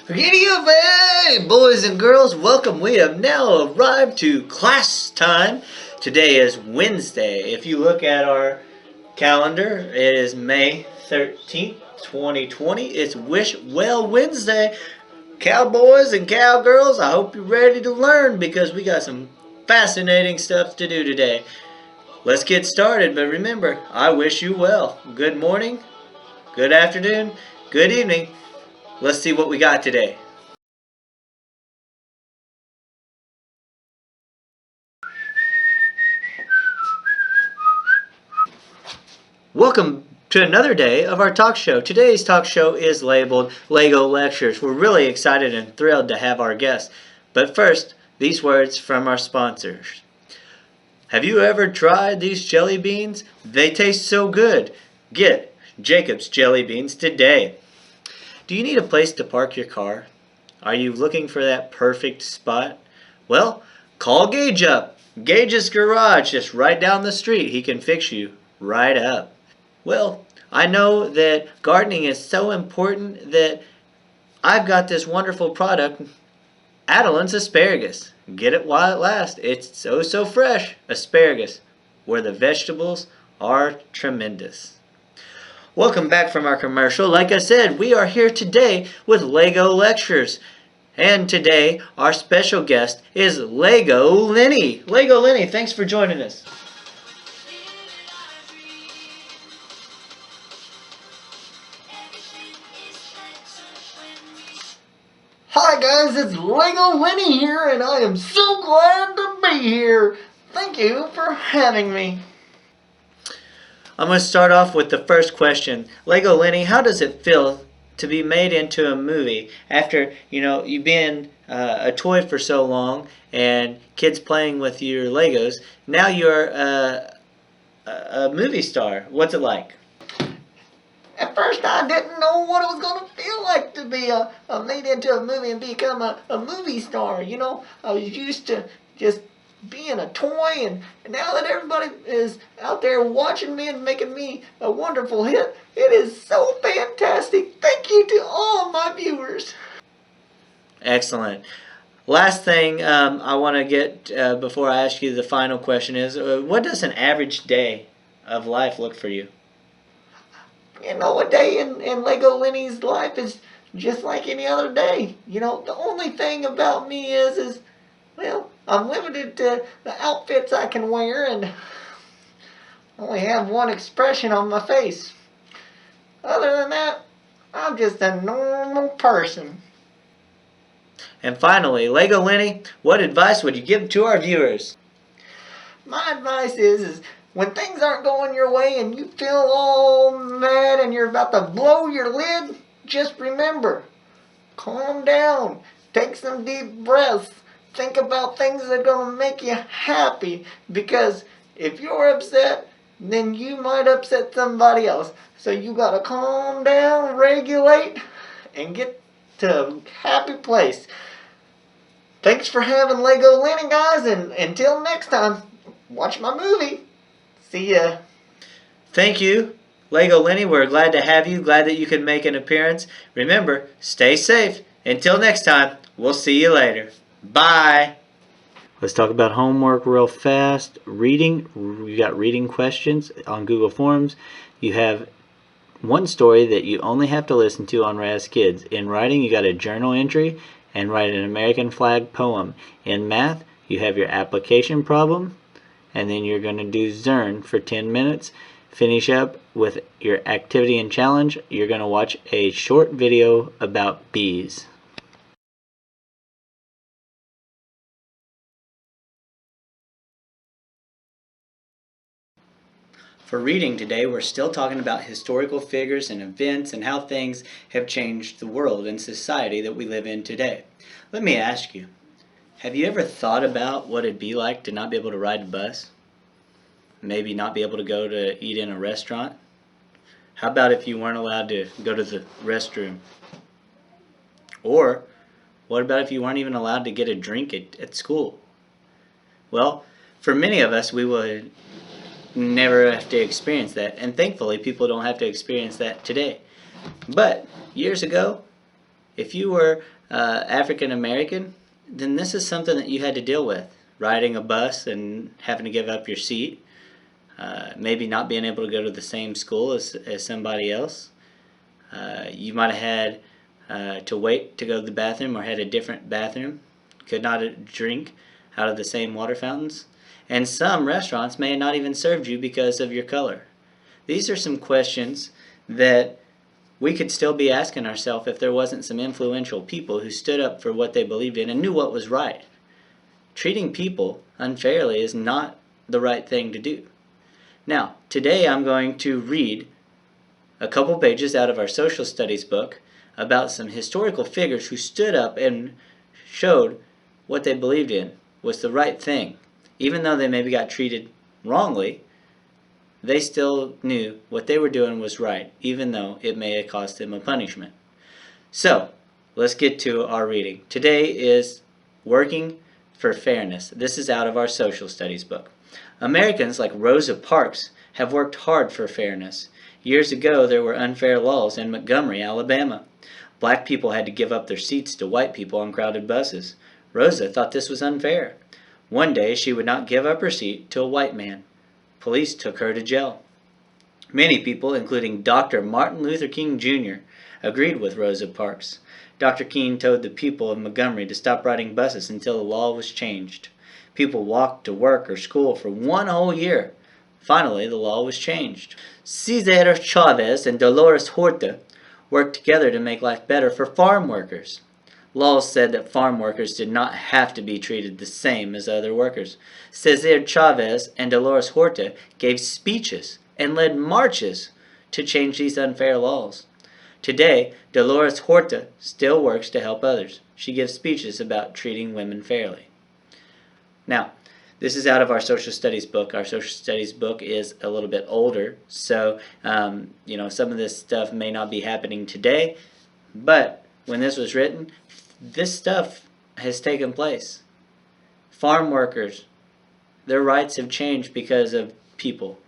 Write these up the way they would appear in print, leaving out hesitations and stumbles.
Giddy up, hey, boys and girls, welcome. We have now arrived to class time. Today is Wednesday. If you look at our calendar, it is May 13th, 2020. It's Wish Well Wednesday. Cowboys and cowgirls, I hope you're ready to learn because we got some fascinating stuff to do today. Let's get started, but remember, I wish you well. Good morning, good afternoon, good evening. Let's see what we got today. Welcome to another day of our talk show. Today's talk show is labeled Lego Lectures. We're really excited and thrilled to have our guests. But first, these words from our sponsors. Have you ever tried these jelly beans? They taste so good. Get Jacob's Jelly Beans today. Do you need a place to park your car? Are you looking for that perfect spot? Well, call Gage up. Gage's Garage, just right down the street. He can fix you right up. Well, I know that gardening is so important that I've got this wonderful product, Adelaide's Asparagus. Get it while it lasts. It's so fresh. Asparagus, where the vegetables are tremendous. Welcome back from our commercial. Like I said, we are here today with Lego Lectures. And today, our special guest is Lego Lenny. Lego Lenny, thanks for joining us. Hi guys, it's Lego Lenny here, and I am so glad to be here. Thank you for having me. I'm going to start off with the first question. Lego Lenny, how does it feel to be made into a movie after, you've been a toy for so long and kids playing with your Legos? Now you're a movie star. What's it like? At first I didn't know what it was going to feel like to be made into a movie and become a movie star. I was used to just being a toy, and now that everybody is out there watching me and making me a wonderful hit, it is so fantastic. Thank you to all my viewers. Excellent. Last thing I want to get before I ask you the final question is, what does an average day of life look for you? A day in Lego Lenny's life is just like any other day. The only thing about me is well, I'm limited to the outfits I can wear and only have one expression on my face. Other than that, I'm just a normal person. And finally, Lego Lenny, what advice would you give to our viewers? My advice is when things aren't going your way and you feel all mad and you're about to blow your lid, just remember, calm down, take some deep breaths, think about things that are going to make you happy, because if you're upset, then you might upset somebody else. So you got to calm down, regulate, and get to a happy place. Thanks for having Lego Lenny, guys, and until next time, watch my movie. See ya. Thank you, Lego Lenny. We're glad to have you. Glad that you could make an appearance. Remember, stay safe. Until next time, we'll see you later. Bye. Let's talk about homework real fast. Reading. You got reading questions on Google Forms. You have one story that you only have to listen to on Raz Kids. In writing, you got a journal entry and write an American flag poem. In math, you have your application problem, and then you're going to do Zern for 10 minutes. Finish up with your activity and challenge. You're going to watch a short video about bees. For reading today, we're still talking about historical figures and events and how things have changed the world and society that we live in today. Let me ask you, have you ever thought about what it'd be like to not be able to ride a bus? Maybe not be able to go to eat in a restaurant? How about if you weren't allowed to go to the restroom? Or what about if you weren't even allowed to get a drink at school? Well, for many of us, we would never have to experience that, and thankfully people don't have to experience that today. But years ago, if you were African American, then this is something that you had to deal with. Riding a bus and having to give up your seat, maybe not being able to go to the same school as somebody else. You might have had to wait to go to the bathroom or had a different bathroom, could not drink out of the same water fountains, and some restaurants may have not even served you because of your color. These are some questions that we could still be asking ourselves if there wasn't some influential people who stood up for what they believed in and knew what was right. Treating people unfairly is not the right thing to do. Now, today I'm going to read a couple pages out of our social studies book about some historical figures who stood up and showed what they believed in was the right thing. Even though they maybe got treated wrongly, they still knew what they were doing was right, even though it may have cost them a punishment. So, let's get to our reading. Today is Working for Fairness. This is out of our social studies book. Americans like Rosa Parks have worked hard for fairness. Years ago, there were unfair laws in Montgomery, Alabama. Black people had to give up their seats to white people on crowded buses. Rosa thought this was unfair. One day, she would not give up her seat to a white man. Police took her to jail. Many people, including Dr. Martin Luther King Jr., agreed with Rosa Parks. Dr. King told the people of Montgomery to stop riding buses until the law was changed. People walked to work or school for one whole year. Finally, the law was changed. Cesar Chavez and Dolores Huerta worked together to make life better for farm workers. Laws said that farm workers did not have to be treated the same as other workers. Cesar Chavez and Dolores Huerta gave speeches and led marches to change these unfair laws. Today, Dolores Huerta still works to help others. She gives speeches about treating women fairly. Now, this is out of our social studies book. Our social studies book is a little bit older, so some of this stuff may not be happening today, but when this was written, this stuff has taken place. Farm workers, their rights have changed because of people.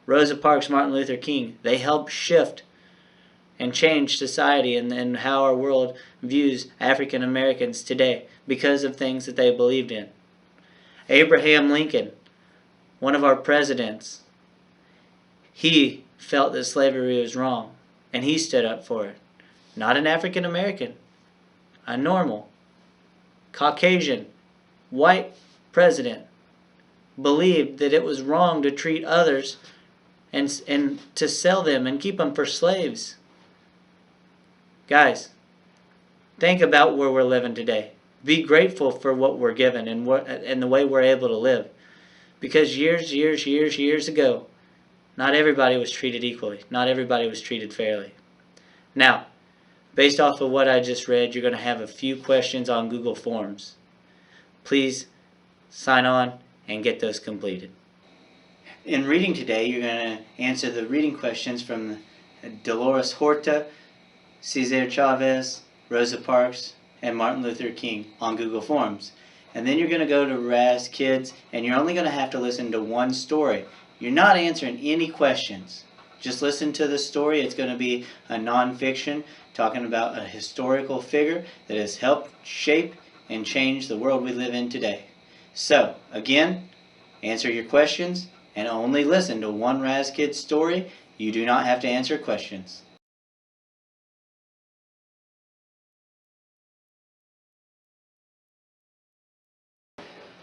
Rosa Parks, Martin Luther King, they helped shift and change society and how our world views African Americans today because of things that they believed in. Abraham Lincoln, one of our presidents, he felt that slavery was wrong, and he stood up for it. Not an African American, a normal, Caucasian, white president believed that it was wrong to treat others and to sell them and keep them for slaves. Guys, think about where we're living today. Be grateful for what we're given and the way we're able to live. Because years ago, not everybody was treated equally. Not everybody was treated fairly. Now, based off of what I just read, you're going to have a few questions on Google Forms. Please sign on and get those completed. In reading today, you're going to answer the reading questions from Dolores Huerta, Cesar Chavez, Rosa Parks, and Martin Luther King on Google Forms. And then you're going to go to Raz Kids, and you're only going to have to listen to one story. You're not answering any questions. Just listen to the story. It's going to be a nonfiction talking about a historical figure that has helped shape and change the world we live in today. So, again, answer your questions and only listen to one Raz Kids story. You do not have to answer questions.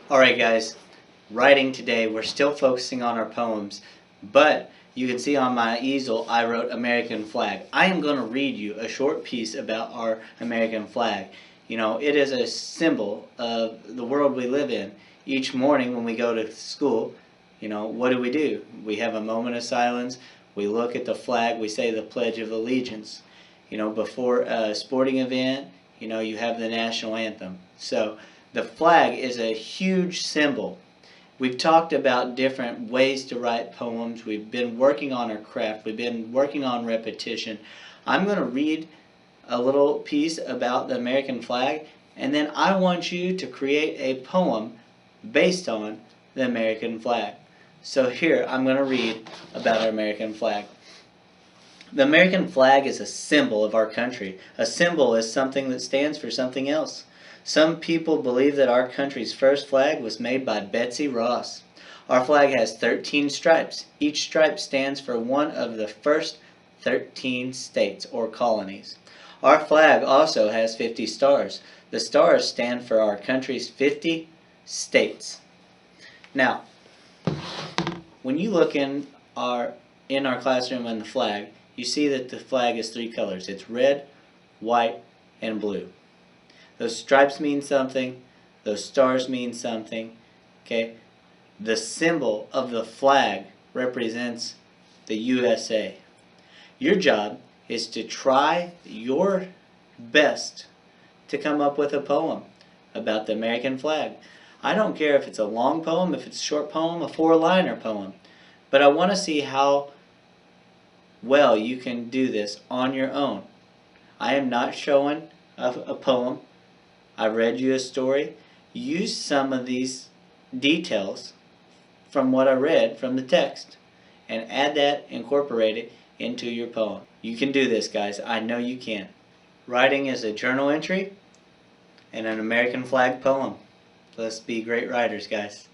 Alright guys, writing today, we're still focusing on our poems, but you can see on my easel I wrote American flag. I am going to read you a short piece about our American flag. It is a symbol of the world we live in. Each morning when we go to school, what do? We have a moment of silence, we look at the flag, we say the Pledge of Allegiance. Before a sporting event, you have the national anthem. So, the flag is a huge symbol. We've talked about different ways to write poems. We've been working on our craft. We've been working on repetition. I'm going to read a little piece about the American flag, and then I want you to create a poem based on the American flag. So here, I'm going to read about our American flag. The American flag is a symbol of our country. A symbol is something that stands for something else. Some people believe that our country's first flag was made by Betsy Ross. Our flag has 13 stripes. Each stripe stands for one of the first 13 states or colonies. Our flag also has 50 stars. The stars stand for our country's 50 states. Now, when you look in our classroom on the flag, you see that the flag is three colors. It's red, white, and blue. Those stripes mean something. Those stars mean something. Okay? The symbol of the flag represents the USA. Your job is to try your best to come up with a poem about the American flag. I don't care if it's a long poem, if it's a short poem, a four-liner poem. But I want to see how well you can do this on your own. I am not showing a poem. I read you a story. Use some of these details from what I read from the text and add that, incorporate it into your poem. You can do this, guys. I know you can. Writing is a journal entry and an American flag poem. Let's be great writers, guys.